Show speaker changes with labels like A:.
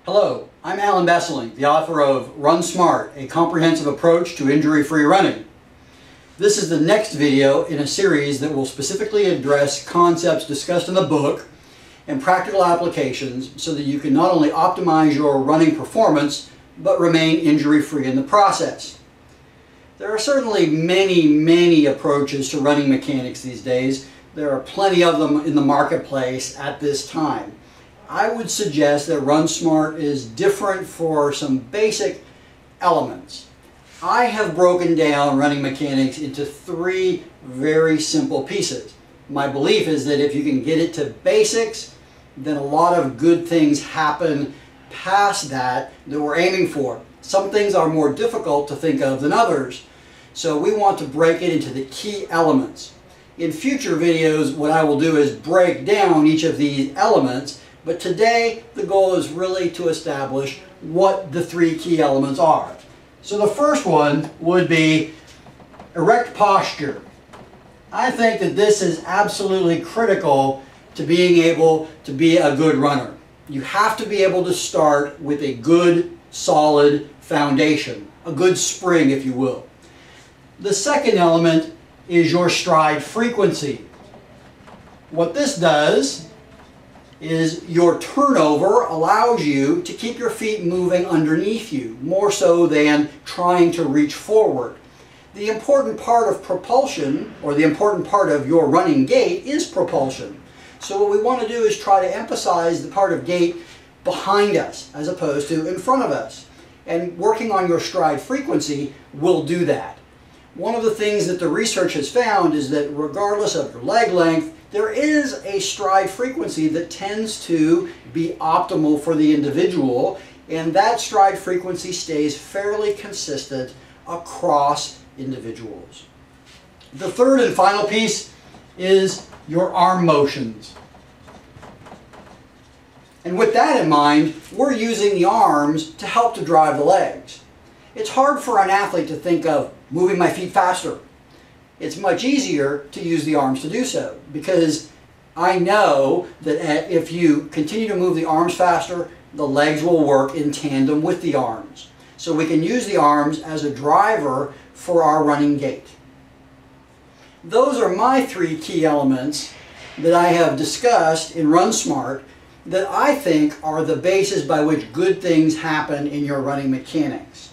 A: Hello, I'm Alan Besseling, the author of RunSmart, a comprehensive approach to injury-free running. This is the next video in a series that will specifically address concepts discussed in the book and practical applications so that you can not only optimize your running performance, but remain injury-free in the process. There are certainly many approaches to running mechanics these days. There are plenty of them in the marketplace at this time. I would suggest that RunSmart is different for some basic elements. I have broken down running mechanics into three very simple pieces. My belief is that if you can get it to basics, then a lot of good things happen past that we're aiming for. Some things are more difficult to think of than others, so we want to break it into the key elements. In future videos, what I will do is break down each of these elements, but today the goal is really to establish what the three key elements are. So the first one would be erect posture. I think that this is absolutely critical to being able to be a good runner. You have to be able to start with a good, solid foundation, a good spring, if you will. The second element is your stride frequency. What this does is your turnover allows you to keep your feet moving underneath you, more so than trying to reach forward. The important part of propulsion, or the important part of your running gait, is propulsion. So what we want to do is try to emphasize the part of gait behind us as opposed to in front of us. And working on your stride frequency will do that. One of the things that the research has found is that regardless of your leg length, there is a stride frequency that tends to be optimal for the individual, and that stride frequency stays fairly consistent across individuals. The third and final piece is your arm motions. And with that in mind, we're using the arms to help to drive the legs. It's hard for an athlete to think of moving my feet faster. It's much easier to use the arms to do so, because I know that if you continue to move the arms faster, the legs will work in tandem with the arms. So we can use the arms as a driver for our running gait. Those are my three key elements that I have discussed in RunSmart that I think are the basis by which good things happen in your running mechanics.